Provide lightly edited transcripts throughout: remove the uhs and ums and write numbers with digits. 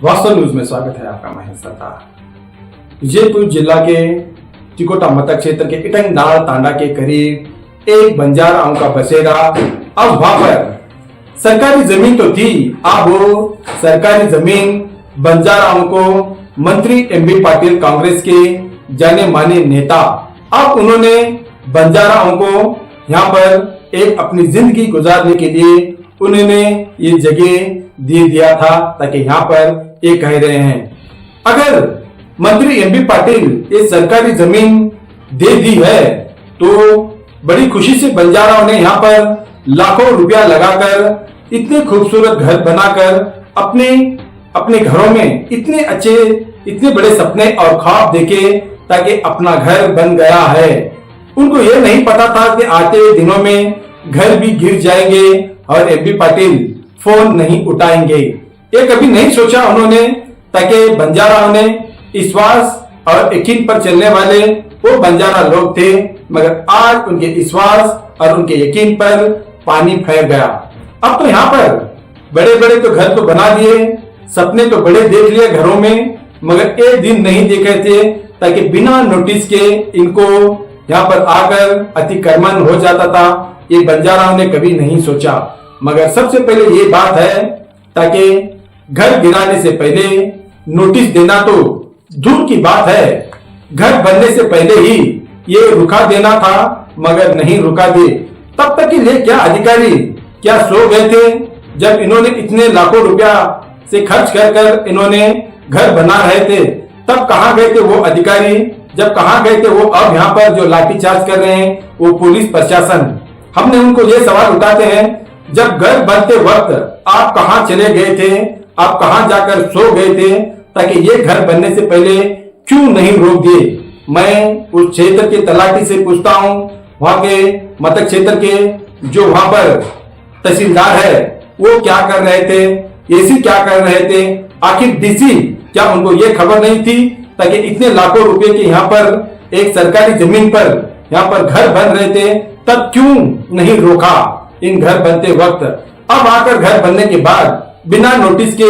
वास्तव न्यूज में स्वागत है आपका। महेश सरदार। विजयपुर जिला के टिकोटा मतक क्षेत्र के इटंगनाल तांडा के करीब एक बंजाराओं का बसेरा। अब वहां पर सरकारी जमीन तो थी, अब वो सरकारी जमीन बंजाराओं को मंत्री एमबी पाटिल कांग्रेस के जाने माने नेता, अब उन्होंने बंजाराओं को यहाँ पर एक अपनी जिंदगी गुजारने के लिए उन्होंने ये जगह दे दिया था, ताकि यहाँ पर ये कह रहे हैं अगर मंत्री एमबी पाटिल ये सरकारी जमीन दे दी है तो बड़ी खुशी से बंजाराओं ने यहाँ पर लाखों रुपया लगाकर इतने खूबसूरत घर बनाकर अपने घरों में इतने अच्छे इतने बड़े सपने और ख्वाब देखे, ताकि अपना घर बन गया है। उनको ये नहीं पता था कि आते दिनों में घर भी गिर जाएंगे और एमबी पाटिल फोन नहीं उठाएंगे। ये कभी नहीं सोचा उन्होंने, ताकि बंजाराओं ने विश्वास और यकीन पर चलने वाले वो बंजारा लोग थे, मगर आज उनके विश्वास और उनके यकीन पर पानी फेर गया। अब तो यहाँ पर बड़े बड़े तो घर तो बना दिए, सपने तो बड़े देख लिए घरों में, मगर एक दिन नहीं देखे थे, ताकि बिना नोटिस के इनको यहाँ पर आकर अतिक्रमण हो जाता था। ये बंजाराओं ने कभी नहीं सोचा। मगर सबसे पहले ये बात है, ताकि घर गिराने से पहले नोटिस देना तो दूर की बात है, घर बनने से पहले ही ये रुका देना था, मगर नहीं रुका दिए। तब तक के लिए क्या अधिकारी क्या सो गए थे? जब इन्होंने इतने लाखों रुपया से खर्च कर इन्होंने घर बना रहे थे, तब कहाँ गए थे वो अधिकारी? जब कहाँ गए थे वो अब यहाँ पर जो लाठीचार्ज कर रहे हैं वो पुलिस प्रशासन? हमने उनको ये सवाल उठाते हैं, जब घर बनते वक्त आप कहाँ चले गए थे, आप कहाँ जाकर सो गए थे, ताकि ये घर बनने से पहले क्यों नहीं रोक दिए? मैं उस क्षेत्र के तलाटी से पूछता हूँ, वहां के मतक क्षेत्र के जो वहां पर तहसीलदार है वो क्या कर रहे थे, एसी क्या कर रहे थे, आखिर डीसी क्या उनको ये खबर नहीं थी, ताकि इतने लाखों रुपए के यहाँ पर एक सरकारी जमीन पर यहाँ पर घर बन रहे थे, तब क्यों नहीं रोका इन घर बनते वक्त? अब आकर घर बनने के बाद बिना नोटिस के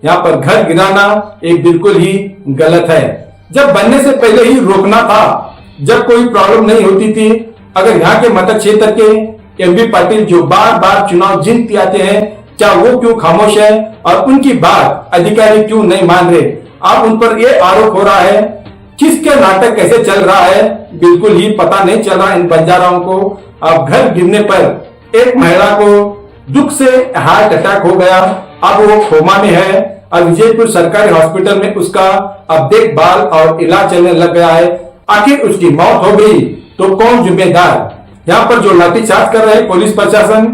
यहाँ पर घर गिराना एक बिल्कुल ही गलत है। जब बनने से पहले ही रोकना था, जब कोई प्रॉब्लम नहीं होती थी। अगर यहाँ के मतक क्षेत्र के एमबी पाटिल जो बार बार चुनाव जीतते आते हैं, क्या वो क्यों खामोश है और उनकी बात अधिकारी क्यों नहीं मान रहे? अब उन पर ये आरोप हो रहा है, किसके नाटक कैसे चल रहा है बिल्कुल ही पता नहीं चल रहा इन बंजाराओं को। अब घर गिरने पर एक महिला को दुख से हार्ट अटैक हो गया, अब वो कोमा में है और विजयपुर सरकारी हॉस्पिटल में उसका अब देखभाल और इलाज चलने लग गया है। आखिर उसकी मौत हो गई तो कौन जिम्मेदार? यहाँ पर जो लाठीचार्ज कर रहे हैं पुलिस प्रशासन,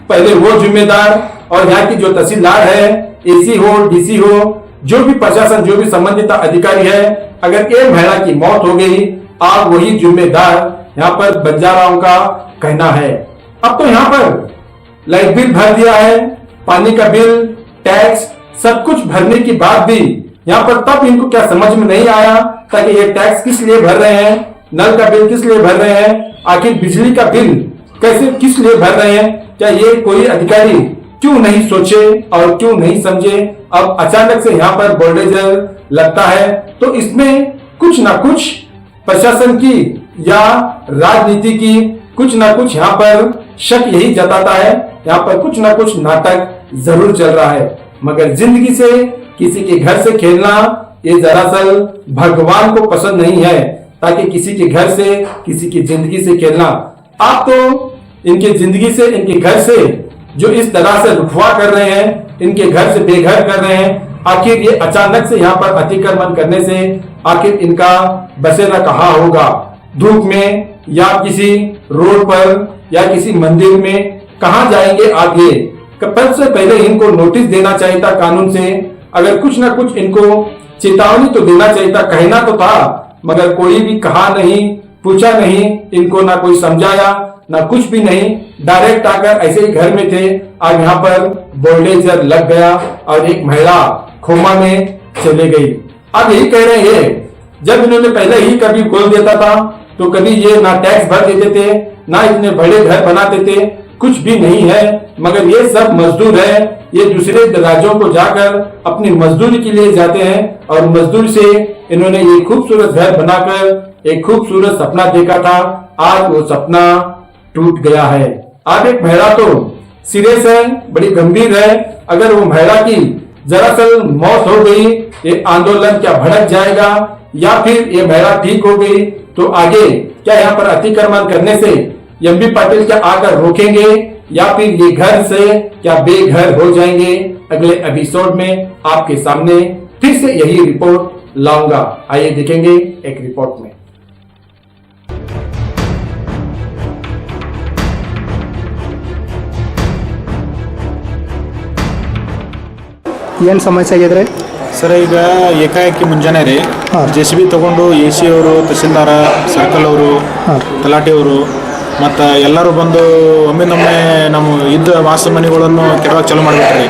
पहले वो जिम्मेदार, और यहाँ की जो तहसीलदार है, एसी हो डीसी हो, जो भी प्रशासन जो भी संबंधित अधिकारी है, अगर एक महिला की मौत हो गई आप वही जिम्मेदार, यहाँ पर बंजाराओं का कहना है। अब तो यहाँ पर लाइट बिल भर दिया है, पानी का बिल, टैक्स सब कुछ भरने के बाद भी यहाँ पर तब इनको क्या समझ में नहीं आया, ताकि ये टैक्स किस लिए भर रहे हैं, नल का बिल किस लिए भर रहे हैं, आखिर बिजली का बिल कैसे किस लिए भर रहे हैं? क्या ये कोई अधिकारी क्यों नहीं सोचे और क्यों नहीं समझे? अब अचानक से यहाँ पर बुलडोजर लगता है तो इसमें कुछ ना कुछ प्रशासन की या राजनीति की कुछ ना कुछ यहाँ पर शक यही जताता है, यहाँ पर कुछ ना कुछ नाटक जरूर चल रहा है। मगर जिंदगी से किसी के घर से खेलना ये दरअसल भगवान को पसंद नहीं है, ताकि किसी के घर से किसी की जिंदगी से खेलना। आप तो इनके जिंदगी से इनके घर से जो इस तरह से रुखवा कर रहे हैं, इनके घर से बेघर कर रहे हैं, आखिर ये अचानक से यहाँ पर अतिक्रमण करने से आखिर इनका बसेरा कहाँ होगा? धूप में या किसी रोड पर या किसी मंदिर में कहाँ जाएंगे आगे? सबसे पहले इनको नोटिस देना चाहिए था कानून से, अगर कुछ ना कुछ इनको चेतावनी तो देना चाहिए था, कहना तो था, मगर कोई भी कहा नहीं, पूछा नहीं, इनको ना कोई समझाया ना कुछ भी नहीं, डायरेक्ट आकर ऐसे ही घर में थे। आज यहाँ पर बुलडोजर लग गया और एक महिला कोमा में चले गई। अब यही कह रहे हैं, जब इन्होंने पहले ही कभी बोल देता था तो कभी ये ना टैक्स भर देते थे, ना इतने बड़े घर बनाते थे, कुछ भी नहीं है, मगर ये सब मजदूर है। ये दूसरे राज्यों को जाकर अपनी मजदूरी के लिए जाते हैं और मजदूर से इन्होंने ये खूबसूरत घर बनाकर एक खूबसूरत सपना देखा था। आज वो सपना टूट गया है। अब एक महिला तो सीरियस है, बड़ी गंभीर है। अगर वो महिला की दरअसल मौत हो गई, ये आंदोलन क्या भड़क जाएगा, या फिर ये महिला ठीक हो गई तो आगे क्या यहाँ पर अतिक्रमण करने से एमबी पाटिल क्या आकर रोकेंगे, या फिर ये घर से क्या बेघर हो जाएंगे। अगले एपिसोड में आपके सामने फिर से यही रिपोर्ट लाऊंगा। आइए देखेंगे एक रिपोर्ट में। ಏನು ಸಮಸ್ಯೆ ಆಗಿದ್ರೆ ಸರ್ ಈಗ ಏಕಾಏಕಿ ಮುಂಜಾನೆ ರೀ JCB ತಗೊಂಡು AC ಅವರು, ತಹಸೀಲ್ದಾರ, ಸರ್ಕಲ್ ಅವರು, ತಲಾಟಿ ಅವರು ಮತ್ತು ಎಲ್ಲರೂ ಬಂದು ಒಮ್ಮಿಂದೊಮ್ಮೆ ನಮ್ಮ ಇದ್ದ ವಾಸ ಮನೆಗಳನ್ನು ಕೆಡವಾಗಿ ಚಾಲೂ ಮಾಡಿಬಿಟ್ರಿ.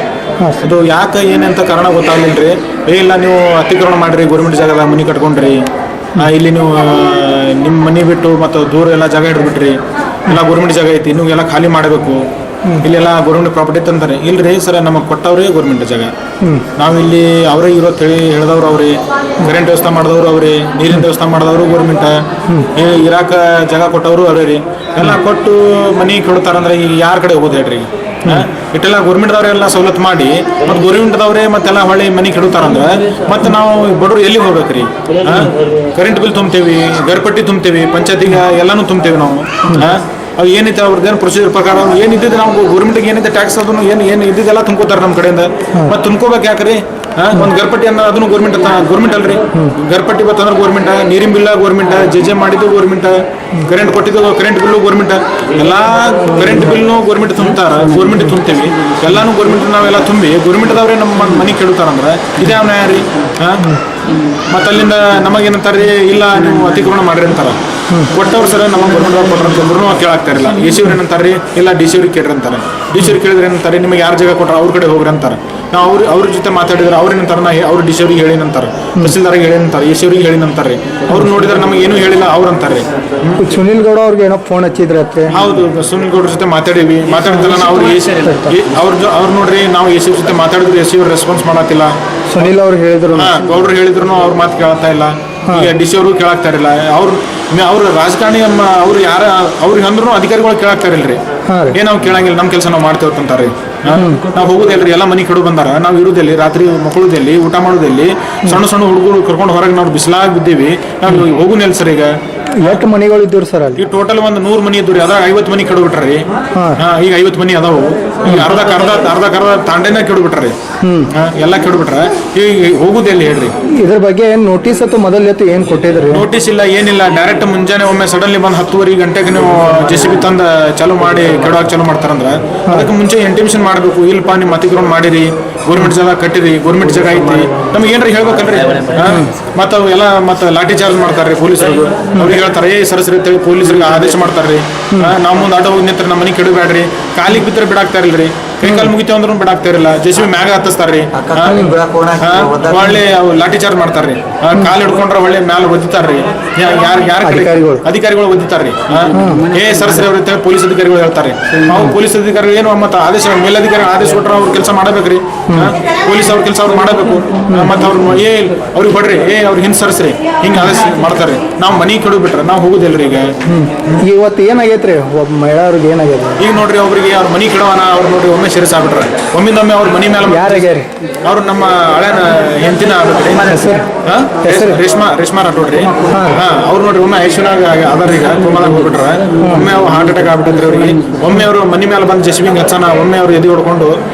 ಅದು ಯಾಕೆ ಏನಂತ ಕಾರಣ ಗೊತ್ತಾಗಲಿಲ್ಲ ರೀ. ಇಲ್ಲ ನೀವು ಅತಿಕ್ರಮಣ ಮಾಡಿರಿ, ಗೌರ್ಮೆಂಟ್ ಜಾಗದಾಗ ಮನೆ ಕಟ್ಕೊಂಡ್ರಿ, ಇಲ್ಲಿ ನೀವು ನಿಮ್ಮ ಮನೆ ಬಿಟ್ಟು ಮತ್ತು ದೂರ ಎಲ್ಲ ಜಾಗ ಹಿಡಿದ್ಬಿಟ್ರಿ, ಎಲ್ಲ ಗೌರ್ಮೆಂಟ್ ಜಾಗ ಐತಿ, ನೀವು ಎಲ್ಲ ಖಾಲಿ ಮಾಡಬೇಕು, ಇಲ್ಲೆಲ್ಲ ಗೌರ್ಮೆಂಟ್ ಪ್ರಾಪರ್ಟಿ ತಂತಾರೆ. ಇಲ್ರಿ ಸರ್, ನಮಗೆ ಕೊಟ್ಟವ್ರೆ ಗೌರ್ಮೆಂಟ್ ಜಾಗ, ನಾವು ಇಲ್ಲಿ ಅವರೇ ಇರೋ ಹೇಳಿದವ್ರು ಅವ್ರಿ, ಕರೆಂಟ್ ವ್ಯವಸ್ಥೆ ಮಾಡಿದವರು ಅವ್ರಿ, ನೀರಿನ ವ್ಯವಸ್ಥೆ ಮಾಡಿದವರು ಗೌರ್ಮೆಂಟ್, ಇರಾಕ ಜಾಗ ಕೊಟ್ಟವರು ಅವರೇ ರೀ. ಎಲ್ಲ ಕೊಟ್ಟು ಮನೆ ಕೊಡ್ತಾರಂದ್ರೆ ಈಗ ಯಾರ ಕಡೆ ಹೋಗೋದು ಹೇಳ್ರಿ? ಇಟ್ಟೆಲ್ಲ ಗೌರ್ಮೆಂಟ್ದವ್ರೆಲ್ಲ ಸವಲತ್ತು ಮಾಡಿ ಮತ್ತು ಗೌರ್ಮೆಂಟ್ದವ್ರೆ ಮತ್ತೆಲ್ಲ ಹೊಳ್ಳಿ ಮನೆ ಕೆಡುತ್ತಾರಂದ್ರೆ ಮತ್ತೆ ನಾವು ಬಡವರು ಎಲ್ಲಿಗೆ ಹೋಗ್ಬೇಕ್ರಿ? ಕರೆಂಟ್ ಬಿಲ್ ತುಂಬ್ತೇವಿ, ಗರ್ಪಟ್ಟಿ ತುಂಬ್ತೇವಿ, ಪಂಚಾಯತಿಗೆ ಎಲ್ಲಾನು ತುಂಬ್ತೇವಿ ನಾವು. ಅವು ಏನೈತೆ ಅವ್ರದ್ದೇನು ಪ್ರೊಸೀಜರ್ ಪ್ರಕಾರ ಏನಿದ್ದಿದ್ದು ನಾವು ಗೌರ್ಮೆಂಟ್ಗೆ ಏನೈತೆ ಟ್ಯಾಕ್ಸ್ ಅದನ್ನು ಏನು ಇದ್ದಿದ್ದೆಲ್ಲ ತುಂಬ್ಕೋತಾರೆ ನಮ್ಮ ಕಡೆಯಿಂದ. ಮತ್ತೆ ತುಂಬ್ಕೋಬೇಕು ಯಾಕ್ರಿ? ಒಂದು ಗರ್ಪಟ್ಟಿ ಅನ್ನೋ ಅದನ್ನು ಗೌರ್ಮೆಂಟ್ ಅಲ್ರಿ. ಗರ್ಪಟ್ಟಿ ಬತ್ತಂದ್ರೆ ಗೌರ್ಮೆಂಟ್, ನೀರಿನ ಬಿಲ್ಲ ಗೌರ್ಮೆಂಟ್, ಜೆ ಮಾಡಿದ್ದು ಗೌರ್ಮೆಂಟ್, ಕರೆಂಟ್ ಕೊಟ್ಟಿದ್ದು ಕರೆಂಟ್ ಬಿಲ್ಲು ಗೌರ್ಮೆಂಟ್, ಎಲ್ಲ ಕರೆಂಟ್ ಬಿಲ್ನು ಗೌರ್ಮೆಂಟ್ ತುಂಬ್ತಾರ, ಗೌರ್ಮೆಂಟ್ ತುಂಬ್ತೀವಿ, ಎಲ್ಲಾನು ಗೌರ್ಮೆಂಟ್ ನಾವೆಲ್ಲ ತುಂಬಿ ಗೌರ್ಮೆಂಟ್ದವ್ರೆ ನಮ್ಮ ಮನೆ ಕೆಡುತ್ತಾರಂದ್ರೆ ಇದೇ ನ್ಯಾಯ ರೀ. ಮತ್ತು ಅಲ್ಲಿಂದ ನಮಗೇನಂತಾರ್ರಿ, ಇಲ್ಲ ನೀವು ಅತಿಕ್ರಮಣ ಮಾಡ್ರಿ ಅಂತಾರ. ಕೊಟ್ಟವ್ರು ಸರ್ ನಮಗೆ ಗೌರ್ಮೆಂಟ್ ಕೊಟ್ಟರು ಕೇಳಾಗ್ತಾ ಇರಲಿಲ್ಲ. AC ಅವ್ರು ಏನಂತಾರೆ, ಇಲ್ಲ DC ಅವ್ರಿಗೆ ಕೇಳ್ರಿ ಅಂತಾರೆ. DC ಅವ್ರಿಗೆ ಕೇಳಿದ್ರೆ ಏನಂತಾರೆ, ನಿಮಗೆ ಯಾರು ಜಾಗ ಕೊಟ್ಟರು ಅವ್ರ ಕಡೆ ಹೋಗ್ರಿ ಅಂತಾರೆ. ನಾವು ಅವ್ರ ಜೊತೆ ಮಾತಾಡಿದ್ರೆ ಅವ್ರು ಏನಂತಾರೆ, ಅವ್ರು DC ಅವ್ರಿಗೆ ಹೇಳಿನಂತಾರೆ, ತಹಸೀಲ್ದಾರಿಗೆ ಹೇಳಿನಂತಾರೆ, AC ಅವ್ರಿಗೆ ಹೇಳಿನಂತಾರೆ. ಅವ್ರು ನೋಡಿದ್ರೆ ನಮಗೆ ಏನೂ ಹೇಳಿಲ್ಲ ಅವ್ರು ಅಂತಾರೆ. ಸುನಿಲ್ ಗೌಡ ಅವ್ರಿಗೆ ಏನೋ ಫೋನ್ ಹಚ್ಚಿದ್ರೆ? ಹೌದು, ಸುನಿಲ್ ಗೌಡ್ರ ಜೊತೆ ಮಾತಾಡೀವಿ. ಮಾತಾಡ್ತಲ್ಲ ನಾವು ಅವ್ರು ನೋಡ್ರಿ, ನಾವು AC ಅವ್ರ ಜೊತೆ ಮಾತಾಡಿದ್ರು AC ಅವ್ರು ರೆಸ್ಪಾನ್ಸ್ ಮಾಡತ್ತಿಲ್ಲ. ಸುನಿಲ್ ಅವ್ರು ಹೇಳಿದ್ರು, ಗೌಡ್ರು ಹೇಳಿದ್ರು ಅವ್ರ ಮಾತು ಕೇಳ್ತಾ ಇಲ್ಲ. ಈಗ DC ಅವರು ಕೇಳಾಗ್ತಾ ಇರಲಿಲ್ಲ. ಅವ್ರ ರಾಜಕಾರಣಿ ಅವ್ರು ಯಾರ ಅವ್ರಿಗೆ ಅಂದ್ರೂ ಅಧಿಕಾರಿಗಳು ಕೇಳಾಗ್ತಾ ಇರಲ್ರಿ. ನಾವು ಕೇಳಂಗಿಲ್ಲ, ನಮ್ಮ ಕೆಲಸ ನಾವು ಮಾಡ್ತೇವೆ ಅಂತಾರ್ರಿ. ನಾವು ಹೋಗೋದಲ್ರಿ, ಎಲ್ಲ ಮನೆ ಕಡು ಬಂದಾರ, ನಾವು ಇರುವುದಲ್ಲಿ ರಾತ್ರಿ ಮಕ್ಕಳದಲ್ಲಿ ಊಟ ಮಾಡೋದಲ್ಲಿ, ಸಣ್ಣ ಸಣ್ಣ ಹುಡುಗರು ಕರ್ಕೊಂಡು ಹೊರಗೆ ನಾವು ಬಿಸಿಲಾಗಿ ಬಿದ್ದೀವಿ. ನಾವು ಹೋಗುನಿಲ್ಲ ಸರ್. ಈಗ ಎಷ್ಟು ಮನೆಗಳು ಇದ್ದವ್ರು ಸರ್ ಅಲ್ಲಿ? ಈ ಟೋಟಲ್ ಒಂದು 100 ಮನೆ ಇದ್ದು ರೀ. ಅದ್ರಾಗ 50 ಮನೆ ಕೆಡು ಬಿಟ್ರಿ. ಈಗ 50 ಮನೆ ಅದಾವು. ಈಗ ಅರ್ಧ ತಾಂಡೆನ ಕೆಡು ಬಿಟ್ರಿ, ಎಲ್ಲ ಕೆಡು ಬಿಟ್ರೆ ಈಗ ಹೋಗುದೆಲ್ಲಿ ಹೇಳ್ರಿ? ಇದ್ರ ಬಗ್ಗೆ ಏನ್ ನೋಟಿಸ್ ಅಥವಾ ಮೊದಲು ಏನ್ ಕೊಟ್ಟಿದ್ರಿ? ನೋಟಿಸ್ ಇಲ್ಲ, ಏನಿಲ್ಲ. ಡೈರೆಕ್ಟ್ ಮುಂಜಾನೆ ಒಮ್ಮೆ ಸಡನ್ಲಿ ಬಂದು 10:30 ಗಂಟೆಗೆ ನೀವು JCB ತಂದ ಚಾಲೂ ಮಾಡಿ ಕೆಡವಾಗ ಚಾಲೂ ಮಾಡ್ತಾರಂದ್ರೆ ಅದಕ್ಕೆ ಮುಂಚೆ ಇಂಟಿಮೇಷನ್ ಮಾಡಬೇಕು. ಇಲ್ಲಪ್ಪ ನಿಮ್ಮ ಅತಿಕ್ರಮಣ ಮಾಡಿರಿ, ಗೌರ್ಮೆಂಟ್ ಜಾಗ ಕಟ್ಟಿರಿ, ಗೌರ್ಮೆಂಟ್ ಜಾಗ ಐತಿ, ನಮ್ಗೆ ಏನ್ರಿ ಹೇಳ್ಬೇಕಲ್ರಿ? ಮತ್ತು ಅವು ಎಲ್ಲ ಮತ್ತೆ ಲಾಠಿ ಚಾರ್ಜ್ ಮಾಡ್ತಾರ್ರಿ ಪೊಲೀಸರು. ಅವ್ರಿಗೆ ಹೇಳ್ತಾರೆ, ಸರಸರಿ ಅಂತೇಳಿ ಪೊಲೀಸರಿಗೆ ಆದೇಶ ಮಾಡ್ತಾರ್ರಿ. ನಾವು ಮುಂದೆ ಆಟೋ ಹೋಗಿ ನಿಂತ್ರೆ ನಮ್ಮ ಮನೆ ಕೆಡಬೇಡ್ರಿ, ಕಾಲಿಗೆ ಬಿದ್ದರೆ ಬಿಡಾಕ್ತಾ ಇರಲ್ರಿ, ಕೈ ಕಾಲು ಮುಗಿತೇವೆ ಅಂದ್ರೂ ಬಿಡಾಕ್ತಾ ಇರಲ್ಲ. JCB ಮ್ಯಾಗ ಹತ್ತಿಸ್ತಾರ್ರಿ, ಒಳ್ಳೆ ಲಾಠಿ ಚಾರ್ಜ್ ಮಾಡ್ತಾರ್ರಿ. ಕಾಲು ಹಿಡ್ಕೊಂಡ್ರೆ ಒಳ್ಳೆ ಮ್ಯಾಲ ಒದ್ದಿತಾರ್ರಿ. ಯಾರ ಅಧಿಕಾರಿಗಳು ಒದ್ದಿತಾರ್ರಿ. ಸರಸರಿ ಅವ್ರ ಪೊಲೀಸ್ ಅಧಿಕಾರಿಗಳು ಹೇಳ್ತಾರೆ. ನಾವು ಪೊಲೀಸ್ ಅಧಿಕಾರಿಗಳು ಏನು ಮತ್ತೆ ಆದೇಶ ಮೇಲಧಿಕಾರಿ ಆದೇಶ ಕೊಟ್ರೆ ಅವ್ರ ಕೆಲಸ ಮಾಡಬೇಕ್ರಿ. ಪೊಲೀಸ್ ಅವ್ರ ಕೆಲಸ ಅವ್ರು ಮಾಡಬೇಕು. ಮತ್ತೆ ಅವ್ರು ಅವ್ರಿಗೆ ಹೊಡ್ರಿ, ಅವ್ರಿಗೆ ಹಿಂದೆ ಸರಿಸ್ರಿ, ಹಿಂಗೆ ಆದೇಶ ಮಾಡ್ತಾರೆ. ನಾವು ಮನೆ ಕೆಡು ಬಿಟ್ರೆ ನಾವು ಹೋಗುದಿಲ್ರಿ. ಈಗ ಇವತ್ತು ಏನಾಗೈತ್ರಿ ಒಬ್ಬ ಮಹಿಳೆಯವ್ರಿಗೆ ಏನಾಗೈತೆ? ಈಗ ನೋಡ್ರಿ, ಅವ್ರಿಗೆ ಅವ್ರ ಮನೆ ಕೆಡವನ ಅವ್ರು ನೋಡ್ರಿ ಒಮ್ಮೆ ಸೇರಿಸಿ ಆಗ್ಬಿಟ್ರೆ, ಒಮ್ಮಿಂದೊಮ್ಮೆ ಅವ್ರ ಮನೆ ಮೇಲೆ ಯಾರಾಗ್ಯಾರಿ? ಅವ್ರು ನಮ್ಮ ಹಳೆನ ಹೆಂಡತಿನ ಆಗ್ಬೇಕ್ರಿ, ರೇಷ್ಮಾ ರಾಠೋಡ್ರಿ. ಅವ್ರು ನೋಡ್ರಿ ಒಮ್ಮೆ ಐಶ್ವರ್ಯಾಗ ಅದಾರ, ಈಗ ಕೋಮಾದಾಗ ಹೋಗ್ಬಿಟ್ರೆ, ಒಮ್ಮೆ ಅವ್ರು ಹಾರ್ಟ್ ಅಟ್ಯಾಕ್ ಆಗ್ಬಿಟ್ಟಿದ್ರಿ ಅವ್ರಿಗೆ. ಒಮ್ಮೆ ಅವರು ಮನೆ ಮೇಲೆ ಬಂದು JCB ಹಚ್ಚನ, ಒಮ್ಮೆ ಅವ್ರು ಎದೆ ಹೊಡ್ಕೊಂಡು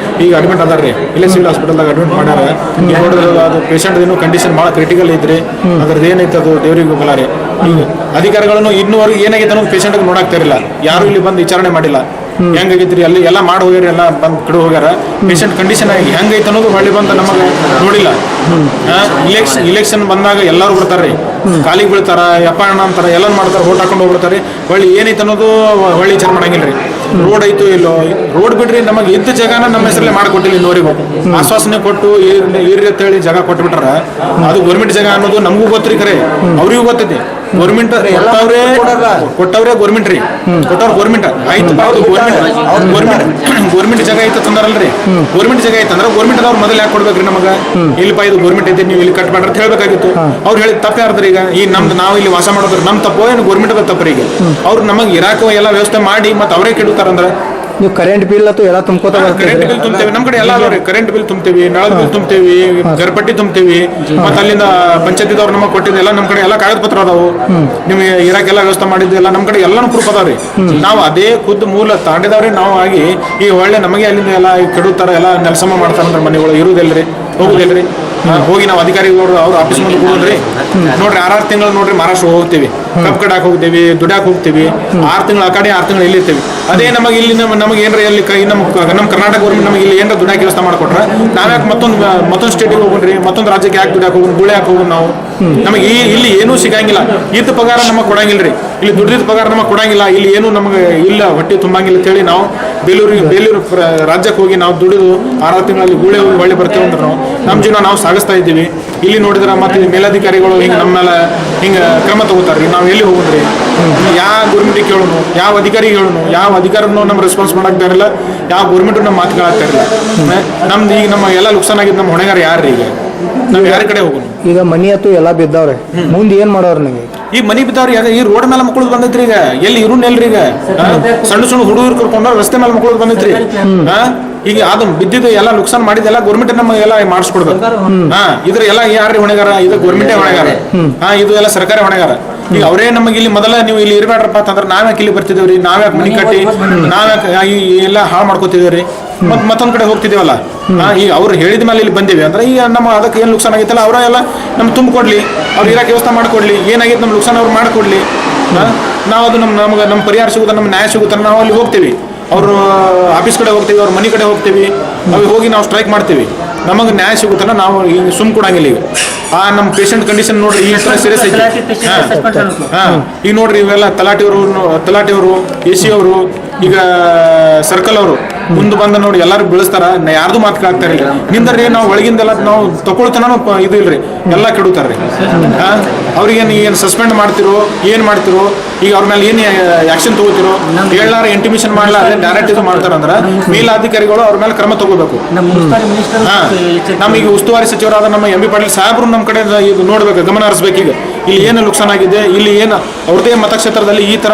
ಈಗ ಅಡ್ಮಿಟ್ ಅದಾರ್ರಿ. ಇಲ್ಲೇ ಸಿವಿಲ್ ಹಾಸ್ಪಿಟಲ್ದಾಗ ಅಡ್ಮಿಟ್ ಮಾಡ್ಯಾರ. ಈಗ ನೋಡಿದ್ರೆ ಅದು ಪೇಷಂಟ್ ಏನು ಕಂಡೀಷನ್ ಭಾಳ ಕ್ರಿಟಿಕಲ್ ಐತ್ರಿ. ಅದ್ರದ್ದು ಏನೈತೆ ಅದು ದೇವ್ರಿಗೆ ಹೋಗಲ್ಲ ರೀ. ಈಗ ಅಧಿಕಾರಿಗಳನ್ನು ಇನ್ನೂವರೆಗೂ ಏನಾಗೈತೆ ಅನ್ನೋದು ಪೇಷಂಟ್ಗೆ ನೋಡಾಕ್ತಾ ಇರಲಿಲ್ಲ. ಯಾರು ಇಲ್ಲಿ ಬಂದು ವಿಚಾರಣೆ ಮಾಡಿಲ್ಲ. ಹೆಂಗಾಗೈತ್ರಿ ಅಲ್ಲಿ ಎಲ್ಲ ಮಾಡಿ ಹೋಗ್ಯಾರ, ಎಲ್ಲ ಬಂದು ಕಡೆ ಹೋಗ್ಯಾರ. ಪೇಷಂಟ್ ಕಂಡೀಷನ್ ಆಗಿ ಹೆಂಗೈತೆ ಅನ್ನೋದು ಹೊಳ್ಳಿ ಬಂದು ನಮಗೆ ನೋಡಿಲ್ಲ. ಇಲೆಕ್ಷನ್ ಬಂದಾಗ ಎಲ್ಲರೂ ಬರ್ತಾರ್ರಿ, ಕಾಲಿಗೆ ಬೀಳ್ತಾರ, ಯಪ್ಪ ಅಣ್ಣ ಅಂತಾರ, ಎಲ್ಲ ಮಾಡ್ತಾರೆ, ಓಟ್ ಹಾಕೊಂಡು ಹೋಗ್ಬಿಡ್ತಾರೆ. ಹೊಳ್ಳಿ ಏನೈತೆ ಅನ್ನೋದು ಹೊಳ್ಳಿ ವಿಚಾರ ಮಾಡಂಗಿಲ್ಲ ರೀ. ರೋಡ್ ಐತೋ ಇಲ್ಲೋ, ರೋಡ್ ಬಿಡ್ರಿ, ನಮಗೆ ಇದ್ದ ಜಾಗನ ನಮ್ಮ ಹೆಸರಲ್ಲೇ ಮಾಡಿಕೊಟ್ಟಿಲ್ಲ. ಇನ್ನೋರಿಗೂ ಆಶ್ವಾಸನೆ ಕೊಟ್ಟು ಇರ್ರಿ ಅಂತೇಳಿ ಜಾಗ ಕೊಟ್ಬಿಟ್ರ ಅದು ಗೌರ್ಮೆಂಟ್ ಜಾಗ ಅನ್ನೋದು ನಮಗೂ ಗೊತ್ತ್ರಿ, ಖರೆ ಅವ್ರಿಗೂ ಗೊತ್ತೈತಿ. ಗೌರ್ಮೆಂಟ್ ಕೊಟ್ಟವ್ರೆ ಗೌರ್ಮೆಂಟ್ ರೀ ಕೊಟ್ಟವ್ರ ಗೌರ್ಮೆಂಟ್ ಆಯ್ತು ಗೌರ್ಮೆಂಟ್ ಜಾಗ ಐತೆ ತಂದಾರಲ್ರಿ ಗೌರ್ಮೆಂಟ್ ಜಾಗ ಐತೆ ಅಂದ್ರೆ ಗೌರ್ಮೆಂಟ್ ಅವ್ರು ಮೊದಲು ಯಾಕೆ ಕೊಡ್ಬೇಕ್ರಿ ನಮಗ ಇಲ್ಲಿಪ್ಪ ಇದು ಗೌರ್ಮೆಂಟ್ ಐತೆ ನೀವು ಇಲ್ಲಿ ಕಟ್ ಮಾಡ್ರಿ ಅಂತ ಹೇಳ್ಬೇಕಾಗಿತ್ತು ಅವ್ರು ಹೇಳಿದ ತಪ್ಪೇ ಅರ್ದ್ರಿ ಈಗ ಈ ನಮ್ದು ನಾವು ಇಲ್ಲಿ ವಾಸ ಮಾಡೋದ್ರ ನಮ್ ತಪ್ಪೋ ಏನು ಗೌರ್ಮೆಂಟ್ ತಪ್ಪರಿ ಈಗ ಅವ್ರು ನಮಗೆ ಇರಾಕ ಎಲ್ಲ ವ್ಯವಸ್ಥೆ ಮಾಡಿ ಮತ್ತೆ ಅವರೇ ಕೆಡುತ್ತಾರಂದ್ರೆ ನೀವು ಕರೆಂಟ್ ಬಿಲ್ ಅಥವಾ ಎಲ್ಲ ತುಂಬ್ಕೋತಾ ಕರೆಂಟ್ ಬಿಲ್ ತುಂಬ್ತೇವೆ ನಮ್ ಕಡೆ ಎಲ್ಲ ಅದಾವ್ರಿ ಕರೆಂಟ್ ಬಿಲ್ ತುಂಬ್ತೇವಿ ನಳದ ಬಿಲ್ ತುಂಬ್ತೇವಿ ಗರ್ಪಟ್ಟಿ ತುಂಬ್ತೇವಿ ಮತ್ತೆ ಅಲ್ಲಿಂದ ಪಂಚಾಯತಿದವ್ರು ನಮಗೆ ಕೊಟ್ಟಿದ್ದು ಎಲ್ಲ ನಮ್ ಕಡೆ ಎಲ್ಲ ಕಾಗದ ಪತ್ರ ಅದಾವು ನಿಮ್ಗೆ ಇರಾಕೆಲ್ಲ ವ್ಯವಸ್ಥೆ ಮಾಡಿದ್ದು ಎಲ್ಲ ನಮ್ ಕಡೆ ಎಲ್ಲಾನು ಪ್ರೂಫ್ ಅದಾವ್ರಿ ನಾವು ಅದೇ ಖುದ್ದು ಮೂಲ ತಾಂಡಿದವ್ರಿ ನಾವು ಆಗಿ ಈ ಒಳ್ಳೆ ನಮಗೆ ಅಲ್ಲಿಂದ ಎಲ್ಲ ಕೆಡುತ್ತಾರ ಎಲ್ಲ ನೆಲಸಮ ಮಾಡ್ತಾರಂದ್ರೆ ಮನೆಗಳು ಇರುವುದಿಲ್ರಿ ಹೋಗುದಿಲ್ರಿ ಹೋಗಿ ನಾವು ಅಧಿಕಾರಿಗಳು ಅವ್ರ ಆಫೀಸ್ ಮುಂದೆ ಹೋಗೋದ್ರಿ ನೋಡ್ರಿ 6 ತಿಂಗಳು ನೋಡ್ರಿ ಮಹಾರಾಷ್ಟ್ರ ಹೋಗ್ತೀವಿ ಕಬ್ಬು ಕಡಾಕ್ ಹೋಗ್ತೀವಿ ದುಡ್ಯಾಕ್ ಹೋಗ್ತೀವಿ 6 ತಿಂಗಳು ಆ ಕಡೆ 6 ತಿಂಗಳು ಇಲ್ಲಿ ಇರ್ತೀವಿ ಅದೇ ನಮಗೆ ಇಲ್ಲಿ ನಮಗೆ ಏನ್ರ ಎಲ್ಲಿ ನಮ್ಮ ಕರ್ನಾಟಕ ಗೌರ್ಮೆಂಟ್ ನಮಗೆ ಇಲ್ಲಿ ಏನಾರ ದುಡ್ಯಾಕ್ ವ್ಯವಸ್ಥೆ ಮಾಡ್ಕೊಟ್ರೆ ನಾವ್ಯಾಕೆ ಮತ್ತೊಂದು ಸ್ಟೇಟಿಗೆ ಹೋಗ್ರಿ ಮತ್ತೊಂದು ರಾಜ್ಯಕ್ಕೆ ಯಾಕೆ ದುಡ್ಯಾಕ್ ಹೋಗೋಣ ಗುಳೆ ಯಾಕೆ ಹೋಗೋಣ ನಾವು ನಮಗೆ ಇಲ್ಲಿ ಏನೂ ಸಿಗಂಗಿಲ್ಲ ಇದ್ದ ಪಗಾರ ನಮಗೆ ಕೊಡಂಗಿಲ್ರಿ ಇಲ್ಲಿ ದುಡ್ಡಿದ ಪಗಾರ ನಮಗೆ ಕೊಡಂಗಿಲ್ಲ ಇಲ್ಲಿ ಏನು ನಮಗೆ ಇಲ್ಲ ಹೊಟ್ಟೆ ತುಂಬಂಗಿಲ್ಲ ಅಂತೇಳಿ ನಾವು ಬೇಲೂರು ರಾಜ್ಯಕ್ಕೆ ಹೋಗಿ ನಾವು ದುಡಿದು 6 ತಿಂಗಳಲ್ಲಿ ಗೂಳೆ ಹೋಗಿ ಒಳ್ಳೆ ಬರ್ತೇವೆ ಅಂದ್ರೆ ನಾವು ನಮ್ಮ ಜೀವನ ನಾವು ಸಾಗಿಸ್ತಾ ಇದ್ದೀವಿ ಇಲ್ಲಿ ನೋಡಿದ್ರೆ ಮತ್ತೆ ಮೇಲಧಿಕಾರಿಗಳು ಹಿಂಗೆ ನಮ್ಮ ಮೇಲೆ ಹಿಂಗೆ ಕ್ರಮ ತಗೋತಾರ್ರಿ ನಾವು ಎಲ್ಲಿ ಹೋಗೋದ್ರಿ ಯಾವ ಗೌರ್ಮೆಂಟಿಗೆ ಕೇಳೋನು ಯಾವ ಅಧಿಕಾರಿಗೆ ಹೇಳೋನು ಯಾವ ಅಧಿಕಾರನೂ ನಮ್ಮ ರೆಸ್ಪಾನ್ಸ್ ಮಾಡಾಕ್ತಾರಿಲ್ಲ ಯಾವ ಗೌರ್ಮೆಂಟು ನಮ್ಮ ಮಾತು ಕೇಳಾಕ್ತಾರಿಲ್ಲ ನಮ್ದು ಈಗ ನಮ್ಮ ಎಲ್ಲ ನುಕ್ಸಾನ್ ಆಗಿದ್ದು ನಮ್ಮ ಹೊಣೆಗಾರ ಯಾರ್ರಿ ಈಗ ನಾವು ಯಾರ ಕಡೆ ಹೋಗೋಣ ಈಗ ಮನಿ ಹತ್ತು ಎಲ್ಲ ಬಿದ್ದವ್ರೆ ಮುಂದೆ ಏನ್ ಮಾಡೋರು ನೀವು ಈ ಮನಿ ಬಿದ್ದವ್ರಿ ಈ ರೋಡ್ ಮೇಲೆ ಮಕ್ಕಳು ಬಂದೈತ್ರಿ ಈಗ ಎಲ್ಲಿ ಇರುನ್ನೆಲ್ರಿ ಈಗ ಸಣ್ಣ ಹುಡುಗರು ಕರ್ಕೊಂಡು ರಸ್ತೆ ಮೇಲೆ ಮಕ್ಕಳು ಬಂದೈತ್ರಿ ಈಗ ಅದು ಬಿದ್ದಿದ್ದು ಎಲ್ಲ ನುಕ್ಸಾನ್ ಮಾಡಿದೆಲ್ಲ ಗೌರ್ಮೆಂಟ್ ನಮಗೆ ಎಲ್ಲ ಮಾಡಿಸ್ಕೊಡ್ಬೇಕು ಇದ್ರ ಎಲ್ಲ ಯಾರ್ರಿ ಹೊಣೆಗಾರ ಇದು ಗೌರ್ಮೆಂಟೇ ಹೊಣೆಗಾರ ಇದು ಎಲ್ಲ ಸರ್ಕಾರಿ ಹೊಣೆಗಾರ ಈಗ ಅವರೇ ನಮಗೆ ಇಲ್ಲಿ ಮೊದಲ ನೀವು ಇಲ್ಲಿ ಇರಬೇಡ್ರಪ್ಪ ಅಂತಂದ್ರೆ ನಾವ್ಯಾಕೆ ಇಲ್ಲಿ ಬರ್ತಿದೇವ್ರಿ ನಾವ್ಯಾಕೆ ಮನಿ ಕಟ್ಟಿ ನಾವ್ಯಾಕೆ ಎಲ್ಲ ಹಾಳು ಮಾಡ್ಕೋತಿದೇವ್ರಿ ಮತ್ತೊಂದ್ ಕಡೆ ಹೋಗ್ತಿದೇವಲ್ಲ ಈಗ ಅವ್ರು ಹೇಳಿದ ಮೇಲೆ ಇಲ್ಲಿ ಬಂದಿವಿ ಅಂದ್ರೆ ಈಗ ನಮ್ಮ ಅದಕ್ಕೆ ಏನ್ ನುಕ್ಸಾನ್ ಆಗೈತಲ್ಲ ಅವರ ಎಲ್ಲ ನಮ್ಗೆ ತುಂಬಿಕೊಡ್ಲಿ ಅವ್ರು ಇರಾಕ್ ವ್ಯವಸ್ಥೆ ಮಾಡ್ಕೊಡ್ಲಿ ಏನಾಗೈತೆ ನಮ್ಮ ನುಕ್ಸಾನ್ ಅವ್ರು ಮಾಡ್ಕೊಡ್ಲಿ ನಾವು ಅದು ನಮ್ಮ ಪರಿಹಾರ ಸಿಗುತ್ತ ನಮ್ಮ ನ್ಯಾಯ ಸಿಗುತ್ತ ನಾವು ಅಲ್ಲಿ ಹೋಗ್ತೀವಿ ಅವರು ಆಫೀಸ್ ಕಡೆ ಹೋಗ್ತೀವಿ ಅವ್ರ ಮನೆ ಕಡೆ ಹೋಗ್ತೀವಿ ಅಲ್ಲಿ ಹೋಗಿ ನಾವು ಸ್ಟ್ರೈಕ್ ಮಾಡ್ತೀವಿ ನಮಗೆ ನ್ಯಾಯ ಸಿಗುತ್ತಲ್ಲ ನಾವು ಈಗ ಸುಮ್ ಕೊಡಂಗಿಲ್ಲ ಈಗ ನಮ್ಮ ಪೇಷಂಟ್ ಕಂಡೀಷನ್ ನೋಡ್ರಿ ಈ ಸೀರಿಯಸ್ ಐತಿ ಈಗ ನೋಡ್ರಿ ಇವೆಲ್ಲ ತಲಾಟಿಯವರು AC ಅವರು ಈಗ ಸರ್ಕಲ್ ಅವರು ಮುಂದೆ ಬಂದ ನೋಡಿ ಎಲ್ಲರೂ ಬೆಳೆಸ್ತಾರ ಯಾರ್ದು ಮಾತು ಕೇಳ್ತಾರೆ ಈಗ ನಿಂದ್ರಿ ನಾವು ಒಳಗಿಂದೆಲ್ಲ ನಾವು ತಗೊಳ್ತಾನ ಇದು ಇಲ್ರಿ ಎಲ್ಲ ಕೆಡುತ್ತಾರ್ರಿ ಅವ್ರಿಗೇನು ಏನು ಸಸ್ಪೆಂಡ್ ಮಾಡ್ತಿರೋ ಏನ್ ಮಾಡ್ತಿರೋ ಈಗ ಅವ್ರ ಮೇಲೆ ಏನು ಆಕ್ಷನ್ ತಗೋತಿರೋ ಹೇಳಾರ ಇಂಟಿಮೇಷನ್ ಮಾಡ್ಲಾರ ಡೈರೆಕ್ಟ್ ಇದು ಮಾಡ್ತಾರಂದ್ರ ಮೇಲಾಧಿಕಾರಿಗಳು ಅವ್ರ ಮೇಲೆ ಕ್ರಮ ತಗೋಬೇಕು ನಮೀಗ ಉಸ್ತುವಾರಿ ಸಚಿವರಾದ ನಮ್ಮ MB ಪಾಟೀಲ್ ಸಾಹೇಬ್ರು ನಮ್ಮ ಕಡೆ ಇದು ನೋಡ್ಬೇಕು ಗಮನ ಹರಿಸ್ಬೇಕು ಈಗ ಇಲ್ಲಿ ಏನು ನುಕ್ಸಾನ್ ಆಗಿದೆ ಇಲ್ಲಿ ಏನು ಅವ್ರದೇ ಮತಕ್ಷೇತ್ರದಲ್ಲಿ ಈ ತರ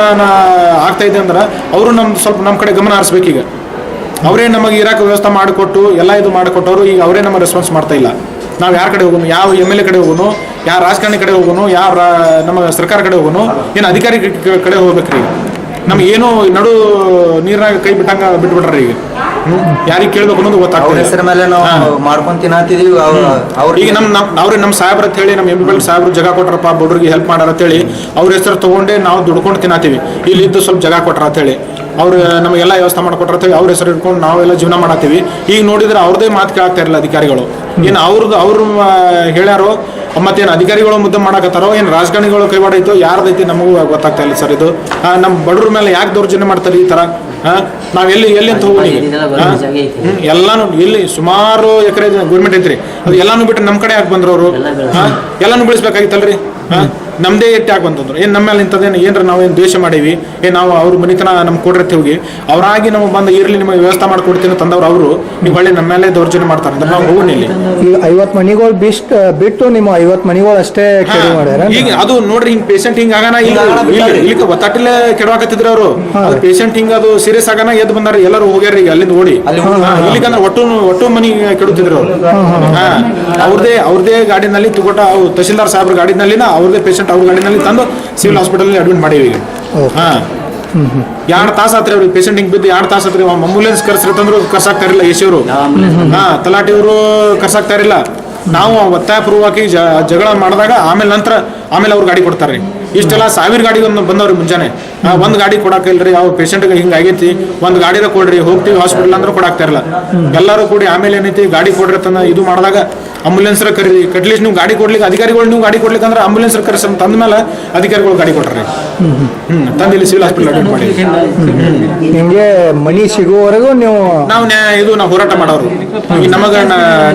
ಆಗ್ತಾ ಇದೆ ಅಂದ್ರೆ ಅವರು ಸ್ವಲ್ಪ ನಮ್ಮ ಕಡೆ ಗಮನ ಹರಿಸ್ಬೇಕು ಈಗ ಅವರೇ ನಮಗೆ ಇರಾಕ ವ್ಯವಸ್ಥೆ ಮಾಡಿಕೊಟ್ಟು ಎಲ್ಲ ಇದು ಮಾಡಿಕೊಟ್ಟವರು ಈಗ ಅವರೇ ನಮ್ಮ ರೆಸ್ಪಾನ್ಸ್ ಮಾಡ್ತಾ ಇಲ್ಲ ನಾವು ಯಾರ ಕಡೆ ಹೋಗೋನು ಯಾವ MLA ಕಡೆ ಹೋಗೋನು ಯಾವ ರಾಜಕಾರಣಿ ಕಡೆ ಹೋಗೋನು ಯಾವ ನಮ್ಮ ಸರ್ಕಾರ ಕಡೆ ಹೋಗೋನು ಏನು ಅಧಿಕಾರಿ ಕಡೆ ಹೋಗ್ಬೇಕ್ರಿ ಈಗ ನಮ್ಗೆ ಏನು ನಡು ನೀರ್ನಾಗ ಕೈ ಬಿಟ್ಟಂಗ ಬಿಟ್ಬಿಟ್ರಿ ಈಗ ಯಾರಿಗೆ ಕೇಳ್ಬೇಕು ಅನ್ನೋದು ಗೊತ್ತಾಗ್ತದೆ ಈಗ ನಮ್ಮ ಸಾಹೇಬ್ರ ಅಂತ ಹೇಳಿ ನಮ್ಮ MB ಪಾಟೀಲ್ ಸಾಹೇಬ್ರು ಜಾಗ ಕೊಟ್ರಪ್ಪ ಬಡವ್ರಿಗೆ ಹೆಲ್ಪ್ ಮಾಡಾರ ಅಂತ ಹೇಳಿ ಅವ್ರ ಹೆಸರು ತಗೊಂಡೇ ನಾವು ದುಡ್ಕೊಂಡು ತಿನ್ನತ್ತೀವಿ ಇಲ್ಲಿ ಇದ್ದು ಸ್ವಲ್ಪ ಜಾಗ ಕೊಟ್ರ ಅಂತ ಹೇಳಿ ಅವ್ರು ನಮಗೆಲ್ಲ ವ್ಯವಸ್ಥೆ ಮಾಡ್ಕೊಟ್ಟಿರ್ತೀವಿ ಅವ್ರ ಹೆಸರು ಇಟ್ಕೊಂಡು ನಾವೆಲ್ಲ ಜೀವನ ಮಾಡತ್ತೀವಿ ಈಗ ನೋಡಿದ್ರೆ ಅವ್ರದೇ ಮಾತು ಕೇಳಾಗ್ತಾ ಇರಲಿಲ್ಲ ಅಧಿಕಾರಿಗಳು ಏನು ಅವ್ರು ಹೇಳ್ಯಾರೋ ಮತ್ತೇನು ಅಧಿಕಾರಿಗಳು ಮುದ್ದೆ ಮಾಡಕತ್ತಾರೋ ಏನು ರಾಜಕಾರಣಿಗಳು ಕೈವಾಡೈತೋ ಯಾರ್ದೈತಿ ನಮಗೂ ಗೊತ್ತಾಗ್ತಾ ಇಲ್ಲ ಸರ್ ಇದು ನಮ್ಮ ಬಡವ್ರ ಮೇಲೆ ಯಾಕೆ ದೌರ್ಜನ್ಯ ಮಾಡ್ತಾರೆ ಈ ತರ ನಾವ್ ಎಲ್ಲಿ ಅಂತ ಹೋಗಿ ಎಲ್ಲಾನು ಎಲ್ಲಿ ಸುಮಾರು ಎಕರೆ ಗೌರ್ಮೆಂಟ್ ಐತ್ರಿ ಅದು ಎಲ್ಲಾನು ಬಿಟ್ಟು ನಮ್ ಕಡೆ ಯಾಕೆ ಬಂದ್ರು ಅವರು ಎಲ್ಲಾನು ಬೆಳೆಸ್ಬೇಕಾಗಿತ್ತಲ್ರಿ ನಮ್ದೇ ಎಟ್ಟಿ ಯಾಕೆ ಬಂತಂದ್ರು ಏನ್ ನಮ್ಮ ಮೇಲೆ ಇಂಥದ್ದೇನು ಏನ್ರ ನಾವೇನು ದ್ವೇಷ ಮಾಡೀವಿ ನಾವು ಅವ್ರ ಮನಿತನ ನಮ್ಗೆ ಕೊಡ್ರತ್ತೆ ಹೋಗಿ ಅವರಾಗಿ ನಮಗೆ ಬಂದು ಇರ್ಲಿ ನಿಮಗೆ ವ್ಯವಸ್ಥೆ ಮಾಡ್ಕೊಡ್ತೀನಿ ತಂದವ್ರು ಅವರು ನೀವು ಹೊಳ್ಳಿ ನಮ್ಮ ಮೇಲೆ ದೌರ್ಜನ್ಯ ಮಾಡ್ತಾರೆ ಅಂದ್ರೆ ನಾವು ಹೋಗೋಣ ಇಲ್ಲಿ ಈಗ 50 ಮನಿಗಳು ಬಿಟ್ಟು ನಿಮ್ಮ 50 ಮನಿಗಳು ಅಷ್ಟೇ ಮಾಡ್ಯಾರ ಈಗ ಅದು ನೋಡ್ರಿ ಹಿಂಗ್ ಪೇಷಂಟ್ ಹಿಂಗ್ ಆಗಾನ ಇಲ್ಲಿ ಒತ್ತಾಟಿಲೆ ಕೆಡವಾಕತ್ತಿದ್ರು ಅವರು ಅದು ಪೇಷಂಟ್ ಹಿಂಗ್ ಅದು ಸೀರಿಯಸ್ ಆಗಾನ ಎದ್ದು ಬಂದಾರ ಎಲ್ಲರೂ ಹೋಗ್ಯಾರ ಈಗ ಅಲ್ಲಿಂದ ಓಡಿ ಇಲ್ಲಿಗಂದ್ರೆ ಒಟ್ಟು ಮನಿ ಕೆಡುತ್ತಿದ್ರು ಅವ್ರು ಅವ್ರದೇ ಗಾಡಿನಲ್ಲಿ ತಗೊಟ್ಟ ತಹಶೀಲ್ದಾರ್ ಸಾಹೇಬ್ರ ಗಾಡಿನಲ್ಲಿನ ಅವ್ರದೇ ಪೇಷಂಟ್ ಅವ್ರ ಗಾಡಿನಲ್ಲಿ ತಂದು ಸಿವಿಲ್ ಹಾಸ್ಪಿಟಲ್ ಅಡ್ಮಿಟ್ ಮಾಡೀವಿ ಈಗ 2 ತಾಸು ಆತ್ರಿ ಅವ್ರಿಗೆ ಪೇಷಂಟ್ ಹಿಂಗ್ ಬಿದ್ದು 2 ತಾಸು ಆತ್ರಿ ಆಂಬುಲೆನ್ಸ್ ಕರ್ಸಿರ್ತಂದ್ರು ಕರ್ಸಾಕ್ತಾ ಇರಲಿಲ್ಲ AC ಅವರು ತಲಾಟಿಯವರು ಕರ್ಸಾಕ್ತಾ ಇರಲಿಲ್ಲ ನಾವು ಒತ್ತಾಯಪೂರ್ವಕವಾಗಿ ಜಗಳ ಮಾಡಿದಾಗ ಆಮೇಲೆ ಅವ್ರು ಗಾಡಿ ಕೊಡ್ತಾರೆ ಇಷ್ಟೆಲ್ಲ 1000 ಗಾಡಿ ಬಂದವ್ರಿ ಮುಂಜಾನೆ ಒಂದ್ ಗಾಡಿ ಕೊಡಾಕ ಇಲ್ರಿ ಯಾವ ಪೇಷಂಟ್ಗೆ ಹಿಂಗ ಆಗೈತಿ ಒಂದ್ ಗಾಡಿರ ಕೊಡ್ರಿ ಹೋಗ್ತೀವಿ ಹಾಸ್ಪಿಟಲ್ ಅಂದ್ರೆ ಕೊಡಾಕ್ತಾ ಇರಲ್ಲ ಎಲ್ಲರೂ ಕೂಡಿ ಆಮೇಲೆ ಏನೈತಿ ಗಾಡಿ ಕೊಡ್ರಿ ತನ್ನ ಇದು ಮಾಡಿದಾಗ ಆಂಬುಲೆನ್ಸ್ ಕರೀರಿ ಅಟ್ಲೀಸ್ಟ್ ನೀವು ಗಾಡಿ ಕೊಡ್ಲಿಕ್ಕೆ ಅಧಿಕಾರಿಗಳು ನೀವು ಗಾಡಿ ಕೊಡ್ಲಿಕ್ಕೆ ಅಂದ್ರೆ ಆಂಬುಲೆನ್ಸ್ ಕರೆಸ ತಂದ ಮೇಲೆ ಅಧಿಕಾರಿಗಳು ಗಾಡಿ ಕೊಟ್ರಿ ತಂದು ಇಲ್ಲಿ ಸಿವಿಲ್ ಹಾಸ್ಪಿಟಲ್ ಅಡ್ಮಿಟ್ ಮಾಡಿ ನಿಮ್ಗೆ ಮನಿ ಸಿಗುವವರೆಗೂ ನಾವು ನಾವು ಹೋರಾಟ ಮಾಡೋರು ಈಗ ನಮಗ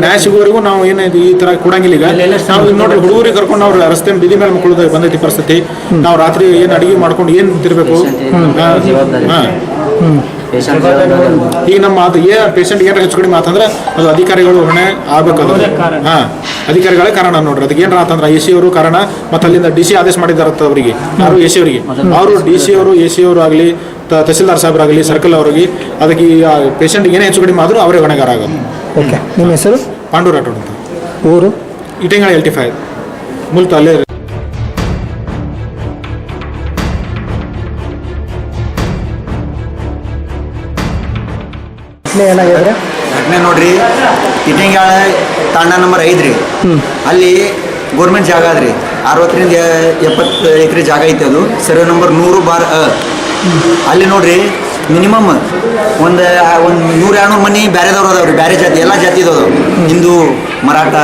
ನ್ಯಾಯ ಸಿಗುವವರೆಗೂ ನಾವು ಏನಿದೆ ಈ ತರ ಕೊಡಂಗಿಲ್ಲ ಈಗ ನಾವು ನೋಡ್ರಿ ಹುಡುಗರಿಗೆ ಕರ್ಕೊಂಡು ಅವ್ರ ರಸ್ತೆ ಬೀದಿ ಮೇಲೆ ಮಕ್ಕಳು ಬಂದೈತಿ ಪರಿಸ್ಥಿತಿ ನಾವು ರಾತ್ರಿ ಏನು ಅಡಿಗೆ ಮಾಡ್ಕೊಂಡು ಏನು ತಿರ್ಬೇಕು ಈಗ ನಮ್ಮ ಅದು ಪೇಷಂಟ್ ಏನಾರ ಹೆಚ್ಚು ಕಡಿಮೆ ಆತಂದ್ರೆ ಅದು ಅಧಿಕಾರಿಗಳು ಹೊಣೆ ಆಗ್ಬೇಕು. ಅದು ಅಧಿಕಾರಿಗಳೇ ಕಾರಣ ನೋಡ್ರಿ. ಅದಕ್ಕೆ ಏನಾರ ಆತಂದ್ರೆ ಎ ಸಿ ಅವರು ಕಾರಣ, ಮತ್ತು ಅಲ್ಲಿಂದ DC ಆದೇಶ ಮಾಡಿದಾರ ಅವರಿಗೆ, ಯಾರು ಎ ಸಿ ಅವರಿಗೆ, ಅವರು DC ಅವರು ಎ ಸಿ ಅವರು ಆಗಲಿ, ತಹಸೀಲ್ದಾರ್ ಸಾಹೇಬರಾಗಲಿ, ಸರ್ಕಲ್ ಅವರಿಗೆ, ಅದಕ್ಕೆ ಈ ಪೇಷಂಟ್ಗೆ ಏನೇ ಹೆಚ್ಚು ಕಡಿಮೆ ಆದರೂ ಅವರೇ ಹೊಣೆಗಾರ ಆಗೋದು. ಓಕೆ, ನಿಮ್ಮ ಹೆಸರು? ಪಾಂಡು ರಾಠೋಡ್ ಅಂತ, ಊರು? ಇಟಂಗಾಳ 85 ಮೂಲತ ಅಲ್ಲೇ. ಏನಾಗಿದ್ರೆ ಘಟನೆ ನೋಡ್ರಿ, ಇಟಂಗಾಳ ತಾಂಡ ನಂಬರ್ 5 ರೀ. ಅಲ್ಲಿ ಗೋರ್ಮೆಂಟ್ ಜಾಗ ಅದ್ರಿ, 60 ರಿಂದ 70 ಎಕರೆ ಜಾಗ ಐತೆ. ಅದು ಸರ್ವೆ ನಂಬರ್ 100/ಅ. ಅಲ್ಲಿ ನೋಡ್ರಿ ಮಿನಿಮಮ್ ಒಂದು 100-200 ಮನೆ ಬೇರೆದವ್ರು ಅದಾವ್ರಿ, ಬೇರೆ ಜಾತಿ, ಎಲ್ಲ ಜಾತಿ ಇದಾವೆ. ಹಿಂದೂ, ಮರಾಠ,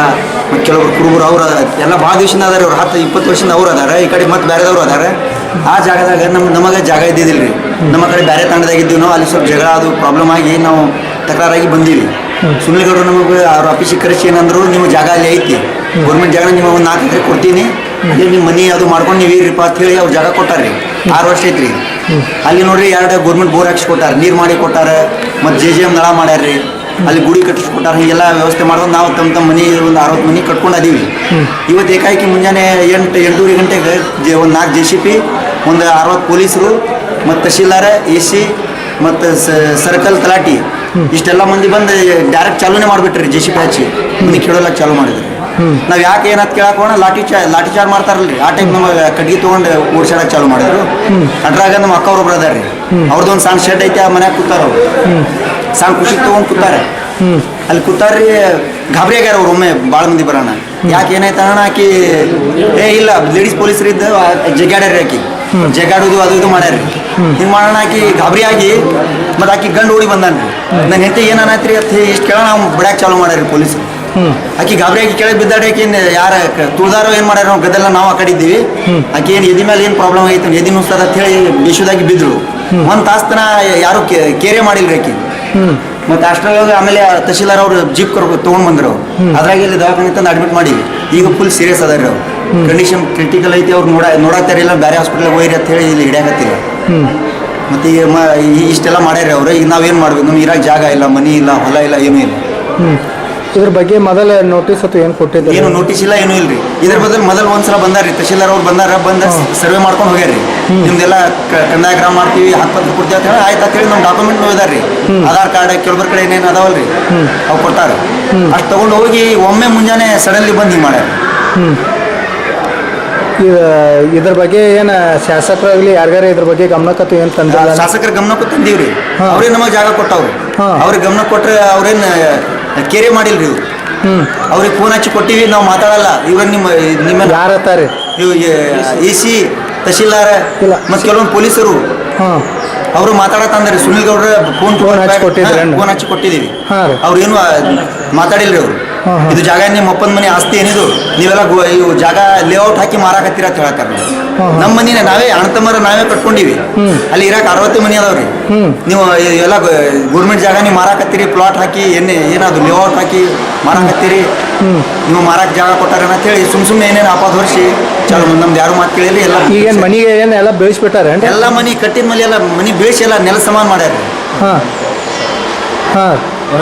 ಮತ್ತು ಕೆಲವರು ಕುರುಬರು ಅವ್ರು ಎಲ್ಲ ಭಾಳ ದಿವಸದಿಂದ ಅದಾರ. ಅವ್ರು 10-20 ವರ್ಷದಿಂದ ಅವ್ರು ಅದಾರ. ಈ ಕಡೆ ಮತ್ತು ಬೇರೆದವ್ರು ಅದಾರ. ಆ ಜಾಗದಾಗ ನಮಗೆ ಜಾಗ ಇದ್ದಿದ್ದಿಲ್ಲ ರೀ. ನಮ್ಮ ಕಡೆ ಬೇರೆ ತಾಂಡದಾಗಿದ್ದೀವಿ ನಾವು. ಅಲ್ಲಿ ಸ್ವಲ್ಪ ಜಗಳ ಅದು ಪ್ರಾಬ್ಲಮ್ ಆಗಿ ನಾವು ತಕರಾರಾಗಿ ಬಂದೀವಿ. ಸುನಿಲ್ ಗೌಡರು ನಮಗೆ ಅವ್ರ ಆಫೀಸಿಗೆ ಕರೆಸಿ ಏನಂದ್ರು, ನಿಮ್ಮ ಜಾಗ ಅಲ್ಲಿ ಐತಿ, ಗೌರ್ಮೆಂಟ್ ಜಾಗ ನಿಮ್ಮ ಒಂದು 4 ಎಕರೆ ಕೊಡ್ತೀನಿ, ನಿಮ್ಮ ಮನೆ ಅದು ಮಾಡ್ಕೊಂಡು ನೀವು ಇರ್ರಿಪ್ಪ ಅಂತ ಹೇಳಿ ಅವ್ರು ಜಾಗ ಕೊಟ್ಟಾರ್ರಿ. 6 ವರ್ಷ ಐತ್ರಿ. ಅಲ್ಲಿ ನೋಡ್ರಿ 2 ಗೋರ್ಮೆಂಟ್ ಬೋರ್ ಹಾಕ್ಸಿ ಕೊಟ್ಟಾರ, ನೀರು ಮಾಡಿ ಕೊಟ್ಟಾರ, ಮತ್ತು JJM ನಳ ಮಾಡ್ಯಾರ್ರಿ. ಅಲ್ಲಿ ಗುಡಿ ಕಟ್ಟಿಸ್ಕೊಟ್ಟಾರ. ಹೀಗೆಲ್ಲ ವ್ಯವಸ್ಥೆ ಮಾಡೋದು ನಾವು ತಮ್ಮ ಮನೆ ಒಂದು 60 ಮನೆ ಕಟ್ಕೊಂಡು ಅದೀವಿ. ಇವತ್ತು ಏಕಾಏಕಿ ಮುಂಜಾನೆ 8-8:30 ಗಂಟೆಗೆ ಒಂದು 4 JCP, ಒಂದು 60 ಪೊಲೀಸರು, ಮತ್ತು ತಹಶೀಲ್ದಾರ, AC ಮತ್ತು ಸರ್ಕಲ್ ತಲಾಟಿ, ಇಷ್ಟೆಲ್ಲ ಮಂದಿ ಬಂದು ಡೈರೆಕ್ಟ್ ಚಾಲೂನೇ ಮಾಡಿಬಿಟ್ರಿ. JCP ಹಚ್ಚಿ ಮನೆ ಕೇಳೋಲ್ಲಕ್ಕೆ ಚಾಲೂ ಮಾಡಿದ್ರಿ. ನಾವು ಯಾಕೆ ಏನಂತ ಕೇಳಕ್ಕೆ ಹೋಗೋಣ, ಲಾಠಿ ಚಾರ್ಜ್ ಮಾಡ್ತಾರಲ್ರಿ, ಆ ಟೈಮ್ ನಮಗೆ ಕಟ್ಗೆ ತೊಗೊಂಡು ಓಡಿಸಾಡಕ್ಕೆ ಚಾಲೂ ಮಾಡಿದ್ರು. ಅದ್ರಾಗ ನಮ್ಮ ಅಕ್ಕ ಒಬ್ರು ಅದಾರ ರೀ, ಅವ್ರದ್ದೊಂದು ಸಣ್ಣ ಶೆಡ್ ಐತೆ, ಆ ಮನ್ಯಾಗ ಕೂತಾರ. ಅವ್ರು ಸಣ್ಣ ಖುಷಿ ತೊಗೊಂಡು ಕೂತಾರೆ. ಅಲ್ಲಿ ಕೂತಾರ್ರಿ, ಗಾಬರಿ ಆಗ್ಯಾರ ಅವ್ರು. ಒಮ್ಮೆ ಭಾಳ ಮಂದಿ ಬರೋಣ, ಯಾಕೆ ಏನಾಯ್ತು ಅಣ್ಣ, ಆಕಿ ಇಲ್ಲ ಲೇಡೀಸ್ ಪೊಲೀಸರು ಇದ್ದು ಜಗ್ಗಾಡ್ಯಾರಿ. ಆಕಿ ಜಗ್ಗಾಡೋದು ಅದು ಇದು ಮಾಡ್ಯಾರಿ. ಹಿಂಗೆ ಮಾಡೋಣ, ಆಕಿ ಗಾಬರಿ ಆಗಿ ಮತ್ತು ಆಕಿ ಗಂಡು ಓಡಿ ಬಂದಾನ್ರಿ. ನನ್ನ ಹೆಂಡತಿ ಏನಾಯ್ತ್ರಿ ಅಂತ ಇಷ್ಟು ಕೇಳೋಣ, ನಾವು ಬಿಡಾಕ್ ಚಾಲೂ ಮಾಡ್ಯಾರಿ ಪೊಲೀಸರು. ಆಕಿ ಗಾಬರಿ ಆಗಿ ಕೆಳಗೆ ಬಿದ್ದಾಡಿ. ಆಕಿ ಯಾರ ತುಳಿದಾರೋ ಏನು ಮಾಡ್ಯಾರ, ನಾವು ಗದ್ದೆಲ್ಲ ನಾವು ಆ ಕಡೆ ಇದ್ದೀವಿ. ಆಕಿ ಏನು ಎದಿ ಮೇಲೆ ಏನು ಪ್ರಾಬ್ಲಮ್ ಆಗೈತೆ, ಎದಿ ನುಸ್ತದ ಅಂತ ಹೇಳಿ ಬೇಶುದಾಗಿ ಬಿದ್ದರು. 1 ತಾಸು ತನ ಯಾರು ಕೇರೆ ಮಾಡಿಲ್ರಿ ಆಕಿ. ಮತ್ತು ಅಷ್ಟರೊಳಗೆ ಆಮೇಲೆ ತಹಶೀಲ್ದಾರ್ ಅವರು ಜೀಪ್ ತೊಗೊಂಡು ಬಂದ್ರು. ಅದ್ರಾಗ ಇಲ್ಲಿ ದವಾಖಾನೆ ತಂದು ಅಡ್ಮಿಟ್ ಮಾಡಿವಿ. ಈಗ ಫುಲ್ ಸೀರಿಯಸ್ ಅದಾರ ಅವ್ರು, ಕಂಡೀಷನ್ ಕ್ರಿಟಿಕಲ್ ಐತಿ. ಅವ್ರು ನೋಡಾಕ್ತಾರಿಲ್ಲ, ಬೇರೆ ಹಾಸ್ಪಿಟಲ್ಗೆ ಹೋಯ್ರಿ ಅಂತ ಹೇಳಿ ಇಲ್ಲಿ ಹಿಡಿಯಾಕತ್ತಿಲ್ಲ. ಮತ್ತು ಈಗ ಇಷ್ಟೆಲ್ಲ ಮಾಡ್ಯಾರ ಅವರು. ಈಗ ನಾವೇನು ಮಾಡ್ಬೇಕು, ನಮ್ಗೆ ಇರಾಕ್ ಜಾಗ ಇಲ್ಲ, ಮನಿ ಇಲ್ಲ, ಹೊಲ ಇಲ್ಲ, ಏನೂ ಇಲ್ಲ. ಇದ್ರ ಬಗ್ಗೆ ಮೊದಲ ನೋಟಿಸ್ ಅಥವಾ ಏನು ಕೊಟ್ಟಿದ್ರು? ಏನು ನೋಟಿಸ್ ಇಲ್ಲ, ಏನೂ ಇಲ್ರಿ. ಇದ್ರ ಬದಲು ಮೊದಲು ಒಂದ್ಸಲ ಬಂದಾರ್ರಿ, ತಹಶೀಲ್ದಾರ್ ಅವ್ರು ಬಂದ ಸರ್ವೆ ಮಾಡ್ಕೊಂಡು ಹೋಗ್ಯಾರ್ರಿ. ನಿಮ್ದೆಲ್ಲ ಕಂದಾಯ ಗ್ರಾಮ ಮಾಡ್ತೀವಿ, ಹಕ್ಕುಪತ್ರ ಕೊಡ್ತೀವಿ ಅಂತ ಹೇಳಿ ಆಯ್ತು ಅಂತ ಹೇಳಿ ನಮ್ಮ ಡಾಕ್ಯುಮೆಂಟ್ ನೋಡಿದಾರ್ರಿ. ಆಧಾರ್ ಕಾರ್ಡ್ ಕೆಲವೊಬ್ಬರ ಕಡೆ ಏನೇನು ಅದಾವಲ್ರಿ ಅವು ಕೊಟ್ಟಾರ. ಅಷ್ಟು ತೊಗೊಂಡು ಹೋಗಿ ಒಮ್ಮೆ ಮುಂಜಾನೆ ಸಡನ್ಲಿ ಬಂದು ಹಿಂಗೆ ಮಾಡ್ಯಾರ. ಇದ್ರ ಬಗ್ಗೆ ಏನು ಶಾಸಕರಾಗಲಿ ಯಾರಿಗಾರ ಇದ್ರ ಬಗ್ಗೆ ಗಮನಕ್ಕತ್ತು ಏನು ತಂದಿಲ್ಲ? ಶಾಸಕರ ಗಮನಕ್ಕೂ ತಂದೀವ್ರಿ. ಅವ್ರೇ ನಮಗೆ ಜಾಗ ಕೊಟ್ಟವ್ರಿ. ಅವ್ರಿಗೆ ಗಮನ ಕೊಟ್ಟರೆ ಅವ್ರೇನು ಕೇರೆ ಮಾಡಿಲ್ರಿ. ಇವ್ರು ಅವ್ರಿಗೆ ಫೋನ್ ಹಚ್ಚಿ ಕೊಟ್ಟಿವಿ, ನಾವು ಮಾತಾಡಲ್ಲ. ಇವ್ರ ನಿಮ್ಮ ಯಾರು ಹತ್ತಾರೆ? ಇವು AC, ತಹಶೀಲ್ದಾರ ಮತ್ತು ಕೆಲವೊಂದು ಪೊಲೀಸರು ಅವರು ಮಾತಾಡತ್ತಂದ್ರಿ. ಸುನಿಲ್ ಗೌಡ್ರ ಫೋನ್ ಹಚ್ಚಿ ಕೊಟ್ಟಿದ್ದೀವಿ. ಅವ್ರು ಏನು ಮಾತಾಡಿಲ್ರಿ. ಅವರು ಇದು ಜಾಗ ನಿಮ್ಮ ಅಪ್ಪನ ಮನೆ ಆಸ್ತಿ ಏನಿದು, ನೀವೆಲ್ಲ ಇವು ಜಾಗ ಲೇಔಟ್ ಹಾಕಿ ಮಾರಾಕತ್ತೀರ ಅಂತ ಹೇಳ್ತಾರೆ. ನಮ್ಮ ಮನಿನ ನಾವೇ ಅಣ್ಣತಮ್ಮರ ನಾವೇ ಕಟ್ಕೊಂಡಿವಿ. ಅಲ್ಲಿ ಇರಾಕ 60 ಮನೆ ಅದಾವ್ರಿ. ನೀವು ಎಲ್ಲ ಗೌರ್ಮೆಂಟ್ ಜಾಗ ನೀವು ಮಾರಾಕತ್ತೀರಿ, ಪ್ಲಾಟ್ ಹಾಕಿ ಏನಾದ್ರು ಲೇಔಟ್ ಹಾಕಿ ಮಾರಾಕತ್ತೀರಿ, ನೀವು ಮಾರಾಕ ಜಾಗ ಕೊಟ್ಟಾರ ಅಂತ ಹೇಳಿ ಸುಮ್ಮನೆ ಏನೇನು ಆಪಾದ ಹೊರಿಸಿ ಚಾಲು. ನಮ್ದು ಯಾರು ಮಾತು ಕೇಳಿಲ್ಲ. ಎಲ್ಲ ಈಗ ಮನೆಗೆ ಏನು ಎಲ್ಲ ಬೆಳೆಸ್ಬಿಟ್ಟಾರೆ? ಎಲ್ಲ ಮನೆ ಕಟ್ಟಿದ ಮೇಲೆ ಎಲ್ಲ ಮನೆ ಬೆಳೆಸಿ ಎಲ್ಲ ನೆಲ ಸಮಾನ ಮಾಡ್ಯಾರ.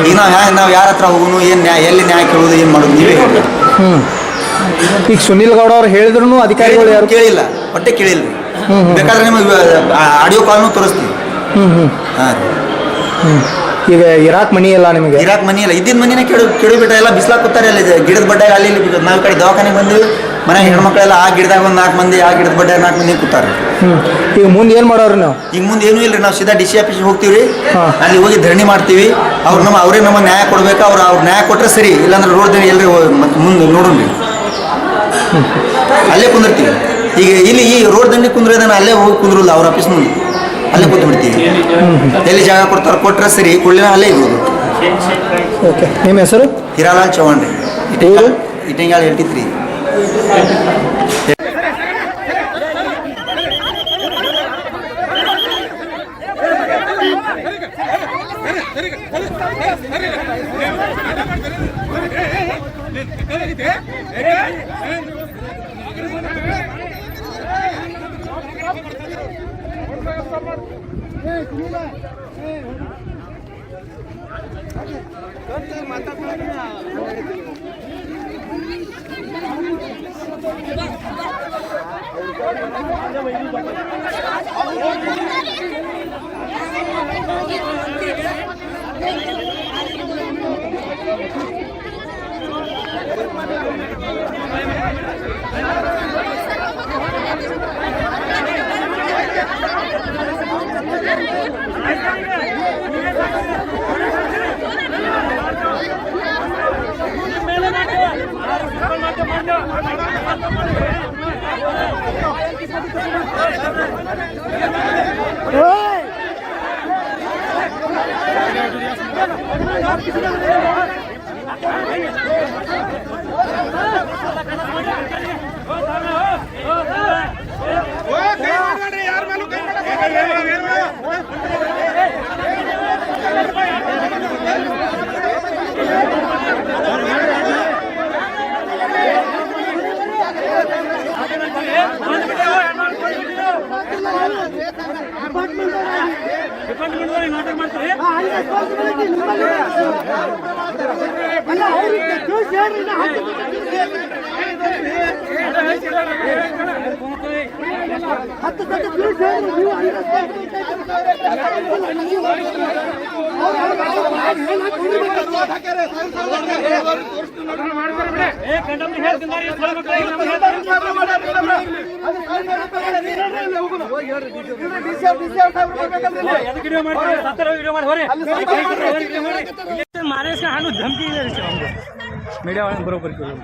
ಈಗ ನಾವು ಯಾರ ಹತ್ರ ಹೋಗೋನು, ಏನು ಎಲ್ಲಿ ನ್ಯಾಯ ಕೇಳೋದು, ಏನು ಮಾಡೋದು ನೀವೇ ಹೇಳಿ. ಈಗ ಸುನಿಲ್ ಗೌಡ ಅವ್ರು ಹೇಳಿದ್ರು ಅಧಿಕಾರಿಗಳು ಯಾರು ಕೇಳಿಲ್ಲ, ಹೊಟ್ಟೆ ಕೇಳಿಲ್ಲ. ಬೇಕಾದ್ರೆ ನಿಮಗೆ ಆಡಿಯೋ ಕಾಲ್ನು ತೋರಿಸ್ತೀವಿ. ಹಾಂ ರೀ. ಈಗ ಇರಾಕ್ ಮನಿ ಇಲ್ಲ ನಿಮಗೆ? ಇರಾಕ್ ಮನಿ ಇಲ್ಲ, ಇದ್ದಿದ್ದ ಮನಿನೇ ಕೆಡಬಿಟ್ಟ. ಎಲ್ಲ ಬಿಸ್ಲಾಕುತ್ತಾರೆ. ಅಲ್ಲಿ ಗಿಡದ ಬಡ್ಡೆ ಅಲ್ಲಿ ನಾವು ಈ ಕಡೆ ದವಾಖಾನೆಗೆ ಬಂದಿವಿ. ಮನೆಗೆ ಹೆಣ್ಮಕ್ಳೆಲ್ಲ ಆ ಗಿಡದಾಗ ಒಂದು 4 ಮಂದಿ, ಆ ಗಿಡದ ಬಡ್ಡೆ 4 ಮಂದಿ ಕೂತಾರೆ. ಈಗ ಮುಂದೆ ಏನು ಮಾಡೋರು ನಾವು? ಈಗ ಮುಂದೆ ಏನೂ ಇಲ್ಲ ರೀ. ನಾವು ಸೀದಾ DC ಆಫೀಸ್ಗೆ ಹೋಗ್ತೀವಿ ರೀ. ಅಲ್ಲಿ ಹೋಗಿ ಧರಣಿ ಮಾಡ್ತೀವಿ. ಅವರೇ ನಮಗೆ ನ್ಯಾಯ ಕೊಡ್ಬೇಕು. ಅವ್ರು ನ್ಯಾಯ ಕೊಟ್ಟರೆ ಸರಿ, ಇಲ್ಲಾಂದ್ರೆ ರೋಡ್ ಎಲ್ರಿ ಮತ್ತೆ ಮುಂದೆ ನೋಡೋಣ. ಅಲ್ಲೇ ಕುಂದಿರ್ತೀವಿ. ಈಗ ಇಲ್ಲಿ ಈ ರೋಡ್ ದಂಡಿ ಕುಂದ್ರದನ್ನ ಅಲ್ಲೇ ಹೋಗಿ ಕುಂದ್ರಲ್ಲ, ಅವ್ರ ಆಫೀಸ್ ಮುಂದೆ ಅಲ್ಲೇ ಕೂತು ಬಿಡ್ತೀವಿ. ಎಲ್ಲಿ ಜಾಗ ಕೊಟ್ಟರೆ ಸರಿ, ಕೊಡ್ಲಿಲ್ಲ ಅಲ್ಲೇ ಇರ್ಬೋದು. ಓಕೆ, ನಿಮ್ಮ ಹೆಸರು? ಹಿರಾಲಾಲ್ ಚೌಹಾಣ್ ರೀ, ಇಟಂಗಾಳ 83. मारे हाणू धमकी मीडिया वाले बरोबर केलं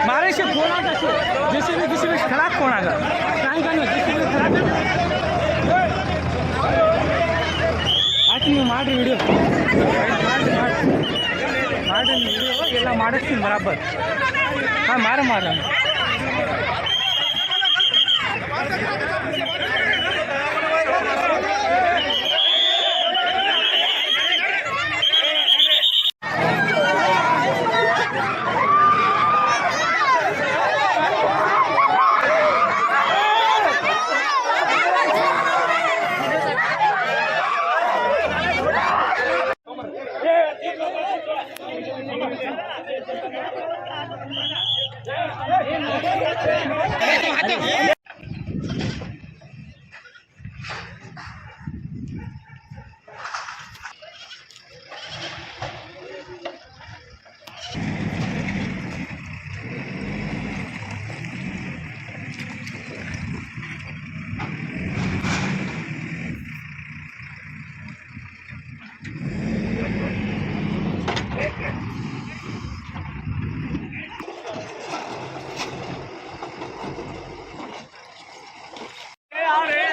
मारे से फोन आता जैसे भी किसी भी खराब फोन आगा काय का जिससे भी खराब आज ನೀವು ಮಾಡಿ ವಿಡಿಯೋ ಮಾಡಿ ವಿಡಿಯೋ ಎಲ್ಲ ಮಾಡಿಸ್ತೀನಿ ಬರಾಬರ್ ಹಾಂ ಮಾರ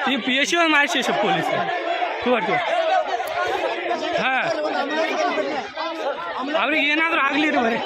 ये PSU में मार सब पुलिस तू हाँ ಅವ್ರಿಗೆ ಏನಾದರೂ ಆಗಲಿ ರೀ ಬರೀ